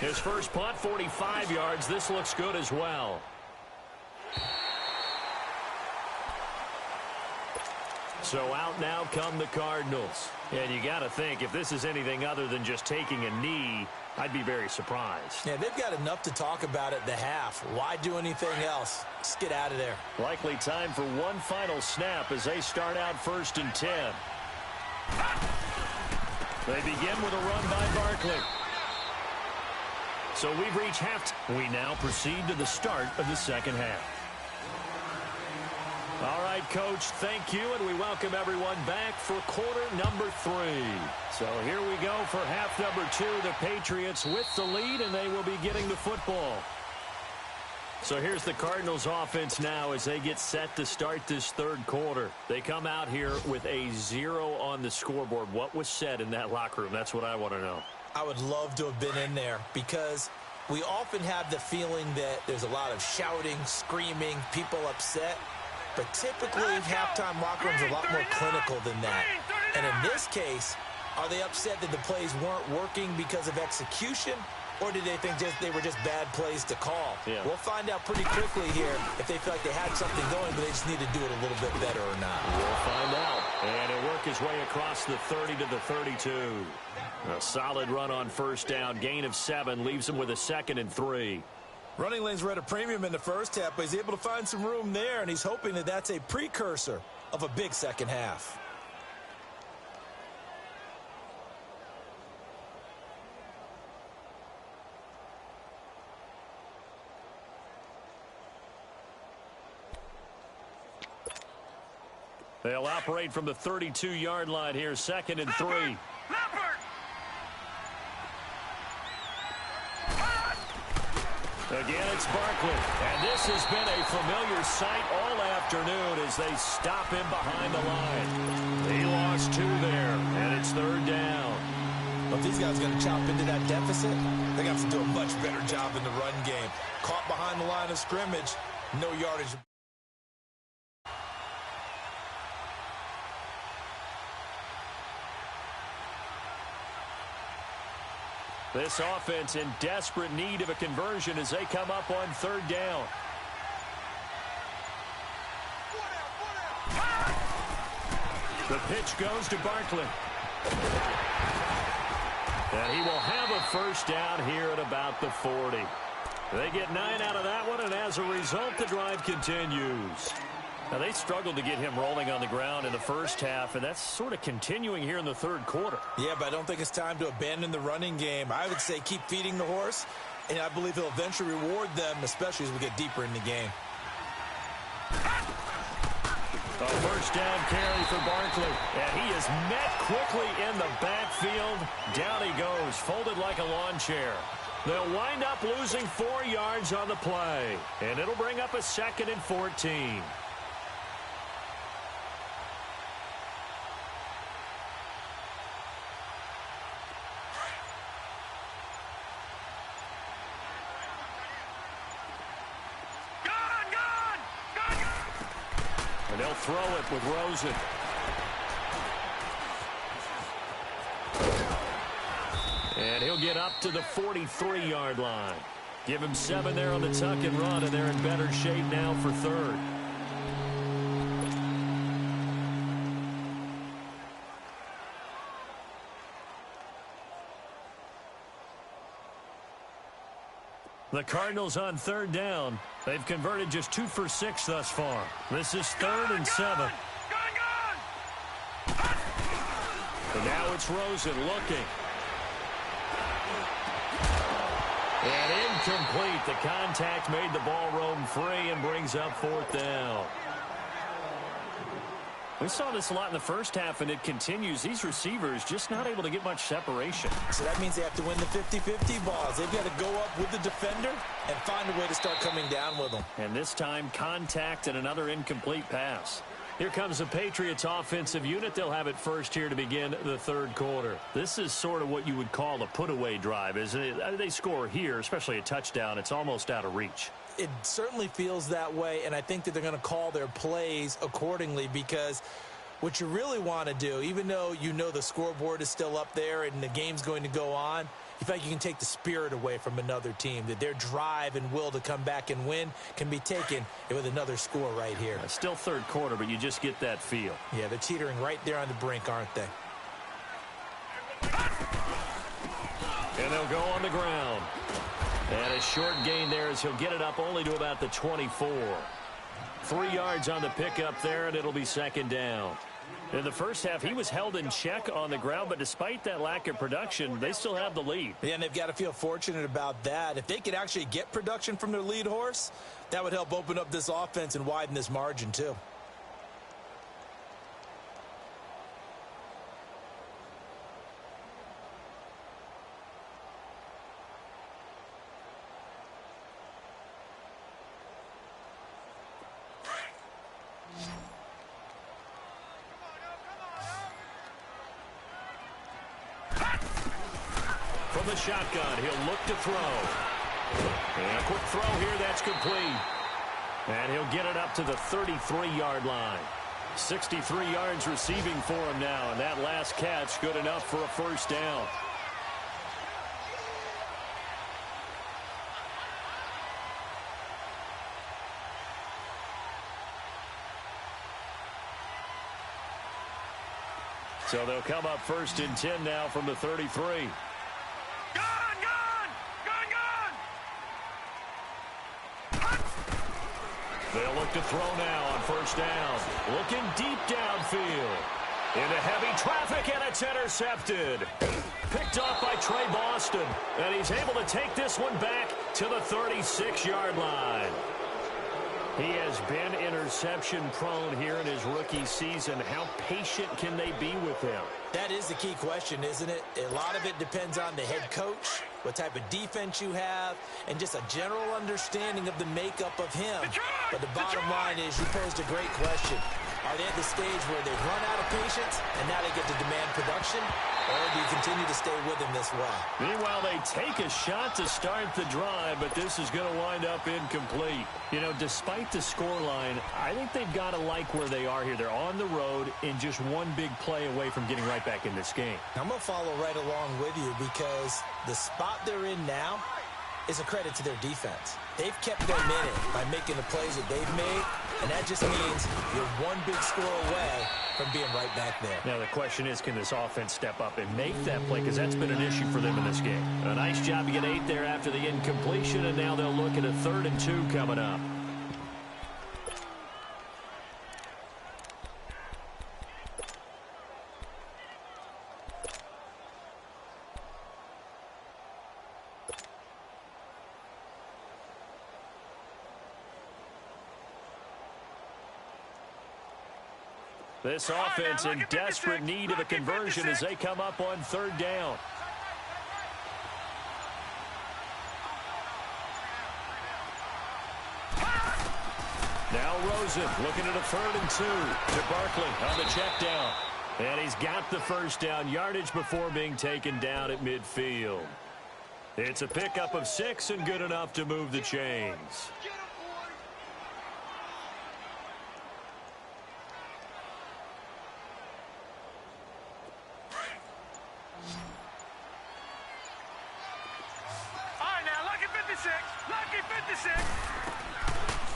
His first punt, 45 yards. This looks good as well. So out now come the Cardinals. And you got to think, if this is anything other than just taking a knee, I'd be very surprised. Yeah, they've got enough to talk about at the half. Why do anything else? Just get out of there. Likely time for one final snap as they start out 1st and 10. They begin with a run by Barkley. So we've reached halftime. We now proceed to the start of the second half. All right, Coach, thank you, and we welcome everyone back for quarter number 3. So here we go for half number 2. The Patriots with the lead, and they will be getting the football. So here's the Cardinals offense now as they get set to start this third quarter. They come out here with a 0 on the scoreboard. What was said in that locker room? That's what I want to know. I would love to have been in there because we often have the feeling that there's a lot of shouting, screaming, people upset. But typically, halftime locker rooms are a lot more clinical than that. And in this case, are they upset that the plays weren't working because of execution? Or did they think they were just bad plays to call? Yeah. We'll find out pretty quickly here if they feel like they had something going, but they just need to do it a little bit better or not. We'll find out. And he'll work his way across the 30 to the 32. A solid run on first down. Gain of 7 leaves him with a 2nd and 3. Running lanes were at a premium in the first half, but he's able to find some room there, and he's hoping that that's a precursor of a big second half. They'll operate from the 32-yard line here, 2nd and 3. Again, it's Barkley. And this has been a familiar sight all afternoon as they stop him behind the line. He lost 2 there, and it's 3rd down. Well, if these guys are going to chop into that deficit, they got to do a much better job in the run game. Caught behind the line of scrimmage, no yardage. This offense in desperate need of a conversion as they come up on 3rd down. The pitch goes to Barkley. And he will have a first down here at about the 40. They get 9 out of that one, and as a result, the drive continues. Now, they struggled to get him rolling on the ground in the first half, and that's sort of continuing here in the third quarter. Yeah, but I don't think it's time to abandon the running game. I would say keep feeding the horse, and I believe he'll eventually reward them, especially as we get deeper in the game. A first down carry for Barkley, and he is met quickly in the backfield. Down he goes, folded like a lawn chair. They'll wind up losing 4 yards on the play, and it'll bring up a 2nd and 14. And they'll throw it with Rosen. And he'll get up to the 43-yard line. Give him 7 there on the tuck and run, and they're in better shape now for 3rd. The Cardinals on 3rd down. They've converted just 2 for 6 thus far. This is 3rd and 7. And now it's Rosen looking. And incomplete. The contact made the ball roam free and brings up 4th down. We saw this a lot in the first half, and it continues. These receivers just not able to get much separation. So that means they have to win the 50-50 balls. They've got to go up with the defender and find a way to start coming down with them. And this time, contact and another incomplete pass. Here comes the Patriots offensive unit. They'll have it first here to begin the 3rd quarter. This is sort of what you would call a put-away drive, isn't it? They score here, especially a touchdown. It's almost out of reach. It certainly feels that way, and I think that they're going to call their plays accordingly, because what you really want to do, even though you know the scoreboard is still up there and the game's going to go on, you feel like you can take the spirit away from another team, that their drive and will to come back and win can be taken with another score right here. Still third quarter, but you just get that feel. Yeah, they're teetering right there on the brink, aren't they? And they'll go on the ground. And a short gain there as he'll get it up only to about the 24. 3 yards on the pickup there, and it'll be second down. In the first half, he was held in check on the ground, but despite that lack of production, they still have the lead. Yeah, and they've got to feel fortunate about that. If they could actually get production from their lead horse, that would help open up this offense and widen this margin too. From the shotgun, he'll look to throw. And a quick throw here, that's complete. And he'll get it up to the 33-yard line. 63 yards receiving for him now, and that last catch good enough for a first down. So they'll come up first and 10 now from the 33. They'll look to throw now on first down. Looking deep downfield. Into heavy traffic, and it's intercepted. Picked off by Trey Boston. And he's able to take this one back to the 36-yard line. He has been interception-prone here in his rookie season. How patient can they be with him? That is the key question, isn't it? A lot of it depends on the head coach, what type of defense you have, and just a general understanding of the makeup of him. But the bottom line is, you posed a great question. Are they at the stage where they've run out of patience and now they get to demand production? Or do you continue to stay with them this way? Meanwhile, they take a shot to start the drive, but this is going to wind up incomplete. You know, despite the scoreline, I think they've got to like where they are here. They're on the road and just one big play away from getting right back in this game. I'm going to follow right along with you because the spot they're in now is a credit to their defense. They've kept them in it by making the plays that they've made, and that just means you're one big score away from being right back there. Now the question is, can this offense step up and make that play? Because that's been an issue for them in this game. A nice job to get 8 there after the incompletion, and now they'll look at a 3rd and 2 coming up. This offense in desperate need of a conversion as they come up on 3rd down. Now Rosen looking at a 3rd and 2 to Barkley on the check down. And he's got the first down yardage before being taken down at midfield. It's a pickup of 6 and good enough to move the chains.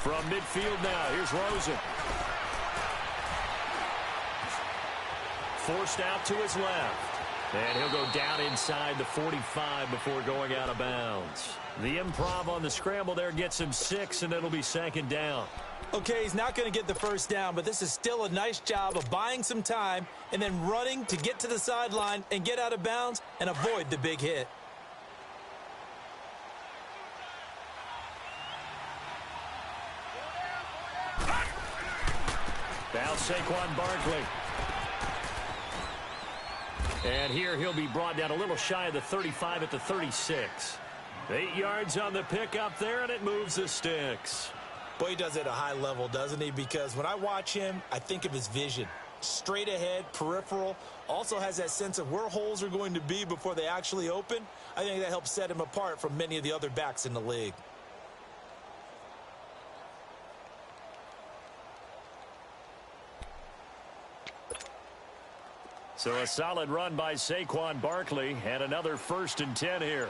From midfield now, here's Rosen. Forced out to his left. And he'll go down inside the 45 before going out of bounds. The improv on the scramble there gets him 6, and it'll be 2nd down. Okay, he's not going to get the first down, but this is still a nice job of buying some time and then running to get to the sideline and get out of bounds and avoid the big hit. Now Saquon Barkley. And here he'll be brought down a little shy of the 35 at the 36. 8 yards on the pickup there, and it moves the sticks. Boy, he does it at a high level, doesn't he? Because when I watch him, I think of his vision. Straight ahead, peripheral, also has that sense of where holes are going to be before they actually open. I think that helps set him apart from many of the other backs in the league. So a solid run by Saquon Barkley and another 1st and 10 here.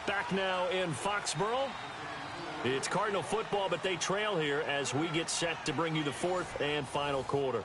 Back now in Foxborough. It's Cardinal football, but they trail here as we get set to bring you the 4th and final quarter.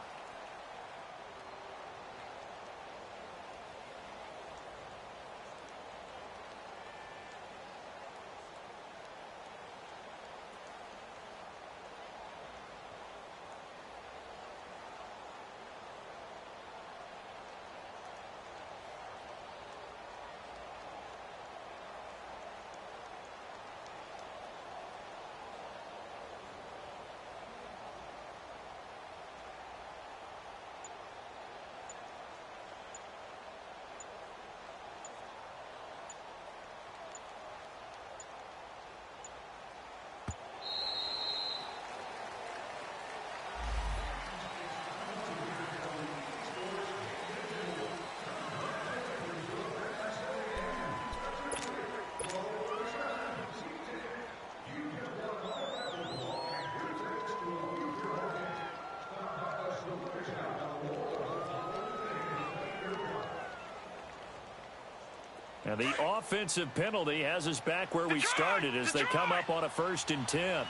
And the offensive penalty has us back where we started as they come up on a 1st and 10.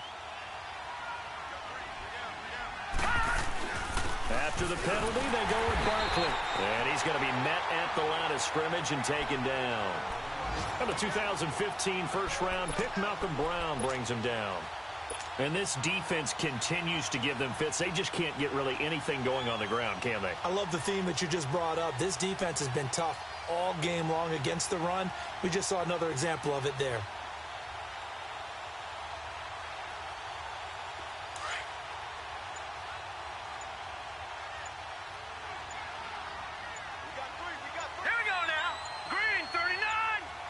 After the penalty, they go with Barkley. And he's going to be met at the line of scrimmage and taken down. And the 2015 first-round pick, Malcolm Brown, brings him down. And this defense continues to give them fits. They just can't get really anything going on the ground, can they? I love the theme that you just brought up. This defense has been tough all game long against the run. We just saw another example of it there. Here we go now. Green 39.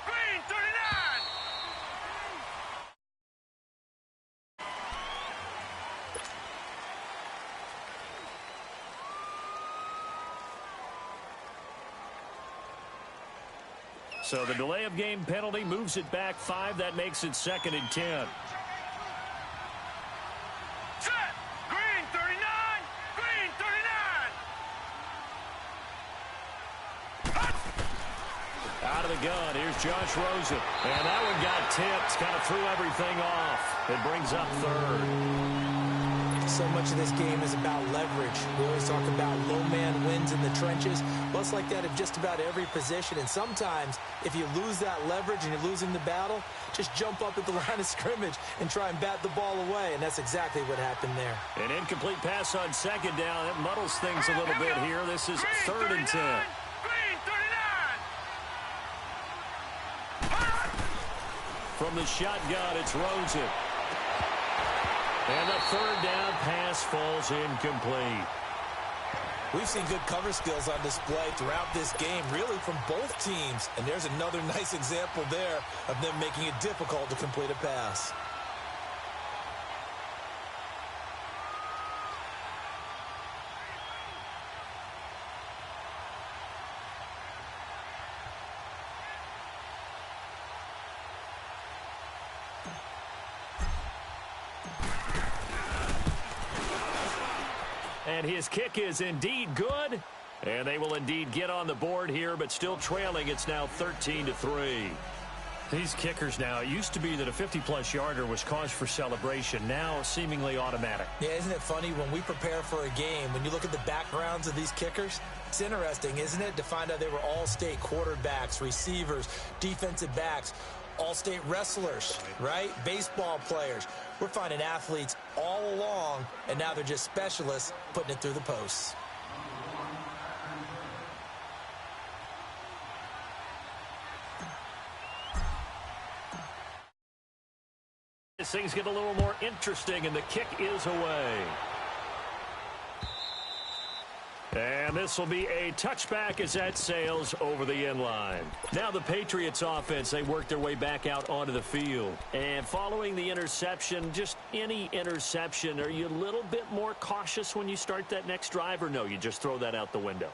Green 39. So the delay of game penalty moves it back 5. That makes it 2nd and 10. Set. Green 39. Green 39. Out of the gun, here's Josh Rosen. And that one got tipped, kind of threw everything off. It brings up 3rd. So much of this game is about leverage. We always talk about low man wins in the trenches. Well, it's like that in just about every position. And sometimes, if you lose that leverage and you're losing the battle, just jump up at the line of scrimmage and try and bat the ball away. And that's exactly what happened there. An incomplete pass on 2nd down. It muddles things a little bit here. This is 3rd and 10. Green 39. From the shotgun, it's Rosen. And the 3rd down pass falls incomplete. We've seen good cover skills on display throughout this game, really from both teams. And there's another nice example there of them making it difficult to complete a pass. And his kick is indeed good. And they will indeed get on the board here, but still trailing. It's now 13-3. These kickers now, it used to be that a 50-plus yarder was cause for celebration. Now seemingly automatic. Yeah, isn't it funny when we prepare for a game, when you look at the backgrounds of these kickers, it's interesting, isn't it, to find out they were all-state quarterbacks, receivers, defensive backs, all-state wrestlers, right? Baseball players. We're finding athletes all along, and now they're just specialists putting it through the posts. Things get a little more interesting, and the kick is away. And this will be a touchback as that sails over the end line. Now the Patriots offense, they work their way back out onto the field. And following the interception, just any interception, are you a little bit more cautious when you start that next drive, or no, you just throw that out the window?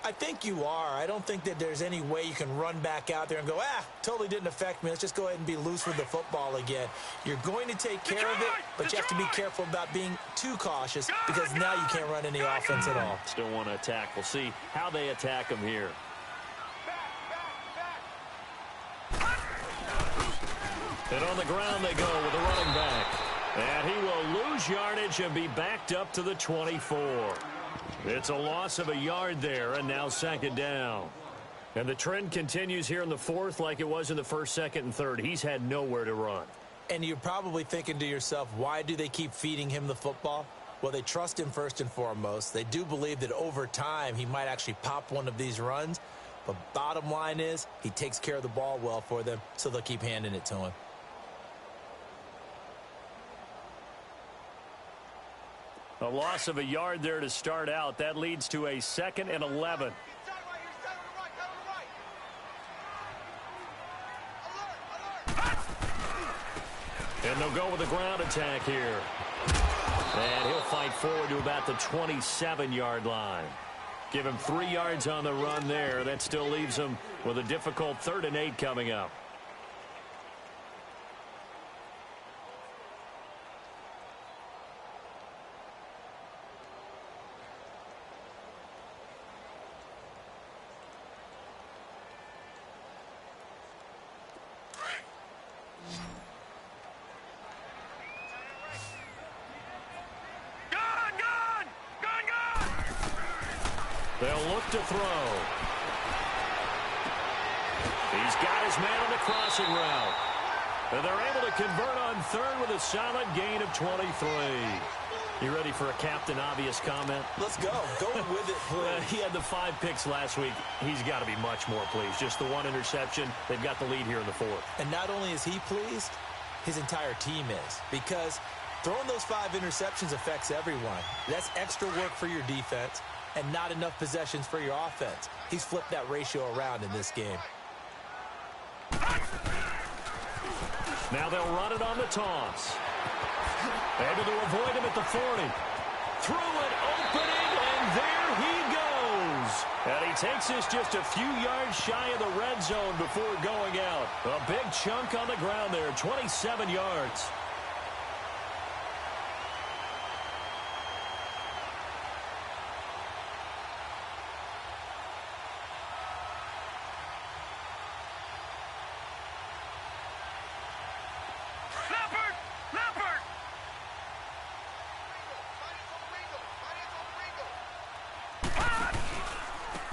I think you are. I don't think that there's any way you can run back out there and go, totally didn't affect me. Let's just go ahead and be loose with the football again. You're going to take care of it, but you have to be careful about being too cautious because now you can't run any offense at all. Still want to attack. We'll see how they attack him here. And on the ground they go with the running back. And he will lose yardage and be backed up to the 24. It's a loss of a yard there, and now second down. And the trend continues here in the fourth like it was in the first, second, and third. He's had nowhere to run. And you're probably thinking to yourself, why do they keep feeding him the football? Well, they trust him first and foremost. They do believe that over time he might actually pop one of these runs. But bottom line is he takes care of the ball well for them, so they'll keep handing it to him. A loss of a yard there to start out. That leads to a 2nd and 11. And they'll go with the ground attack here. And he'll fight forward to about the 27-yard line. Give him 3 yards on the run there. That still leaves him with a difficult 3rd and 8 coming up. They'll look to throw. He's got his man on the crossing route. And they're able to convert on 3rd with a solid gain of 23. You ready for a Captain Obvious comment? Let's go. Go with it, please. He had the 5 picks last week. He's got to be much more pleased. Just the 1 interception. They've got the lead here in the 4th. And not only is he pleased, his entire team is. Because throwing those 5 interceptions affects everyone. That's extra work for your defense and not enough possessions for your offense. He's flipped that ratio around in this game. Now they'll run it on the toss. Able to avoid him at the 40. Threw it, opening, and there he goes. And he takes this just a few yards shy of the red zone before going out. A big chunk on the ground there, 27 yards.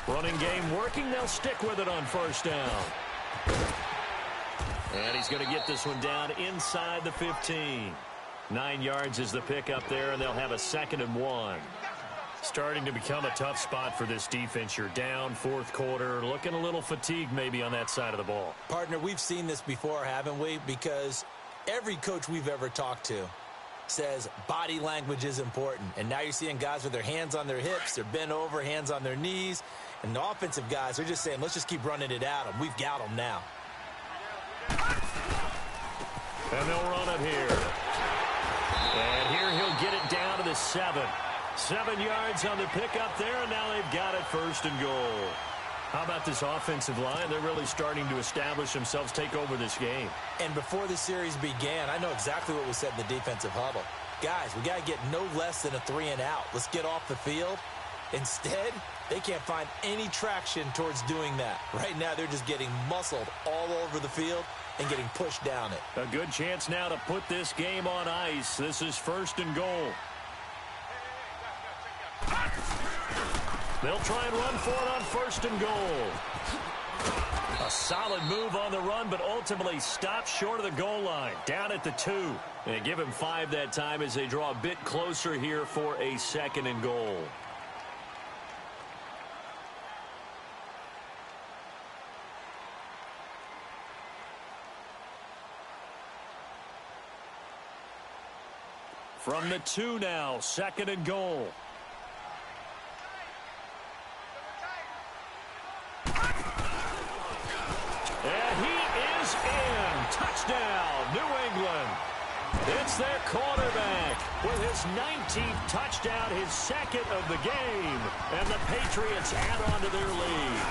Running game working. They'll stick with it on 1st down. And he's going to get this one down inside the 15. 9 yards is the pickup there, and they'll have a 2nd and 1. Starting to become a tough spot for this defense. You're down 4th quarter, looking a little fatigued maybe on that side of the ball. Partner, we've seen this before, haven't we? Because every coach we've ever talked to says body language is important. And now you're seeing guys with their hands on their hips, they're bent over, hands on their knees. And the offensive guys are just saying, let's just keep running it at them. We've got them now. And they'll run it here. And here he'll get it down to the 7. 7 yards on the pickup there, and now they've got it 1st and goal. How about this offensive line? They're really starting to establish themselves, take over this game. And before the series began, I know exactly what was said in the defensive huddle. Guys, we got to get no less than a 3 and out. Let's get off the field. Instead, they can't find any traction towards doing that. Right now, they're just getting muscled all over the field and getting pushed down it. A good chance now to put this game on ice. This is 1st and goal. They'll try and run for it on 1st and goal. A solid move on the run, but ultimately stopped short of the goal line. Down at the 2. And give him 5 that time as they draw a bit closer here for a 2nd and goal. From the 2 now, 2nd and goal. And he is in. Touchdown, New England. It's their quarterback with his 19th touchdown, his second of the game. And the Patriots add on to their lead.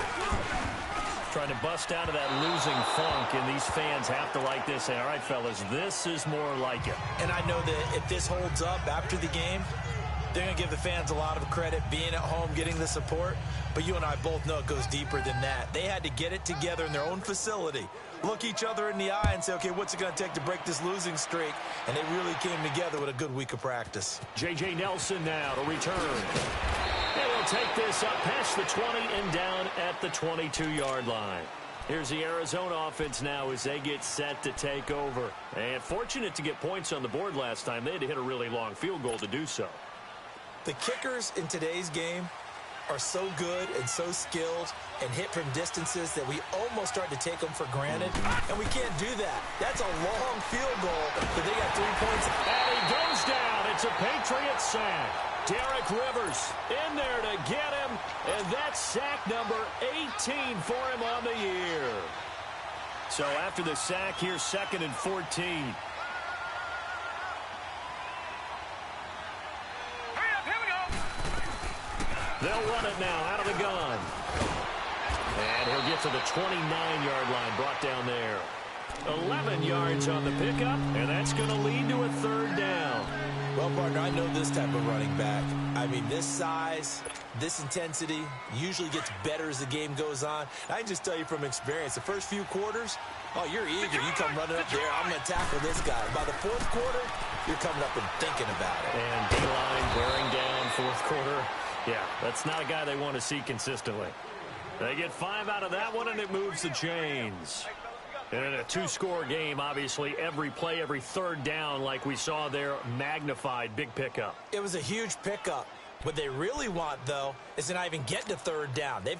Trying to bust out of that losing funk, and these fans have to like this. Say, all right, fellas, this is more like it. And I know that if this holds up after the game, they're going to give the fans a lot of credit, being at home, getting the support. But you and I both know it goes deeper than that. They had to get it together in their own facility, look each other in the eye and say, okay, what's it going to take to break this losing streak? And they really came together with a good week of practice. J.J. Nelson now to return. And he'll take this up past the 20 and down at the 22-yard line. Here's the Arizona offense now as they get set to take over. And fortunate to get points on the board last time. They had to hit a really long field goal to do so. The kickers in today's game are so good and so skilled and hit from distances that we almost start to take them for granted, and we can't do that. That's a long field goal, but they got 3 points. And he goes down. It's a Patriot sack. Derek Rivers in there to get him, and that's sack number 18 for him on the year. So after the sack, here's 2nd and 14. They'll run it now out of the gun. And he'll get to the 29-yard line, brought down there. 11 yards on the pickup, and that's going to lead to a 3rd down. Well, partner, I know this type of running back. I mean, this size, this intensity usually gets better as the game goes on. I can just tell you from experience, the first few quarters, oh, you're eager. You come running up there, I'm going to tackle this guy. By the 4th quarter, you're coming up and thinking about it. And D-line wearing down 4th quarter. Yeah, that's not a guy they want to see consistently. They get 5 out of that one, and it moves the chains. And in a 2-score game, obviously, every play, every 3rd down, like we saw there, magnified, big pickup. It was a huge pickup. What they really want, though, is to not even get to 3rd down. They've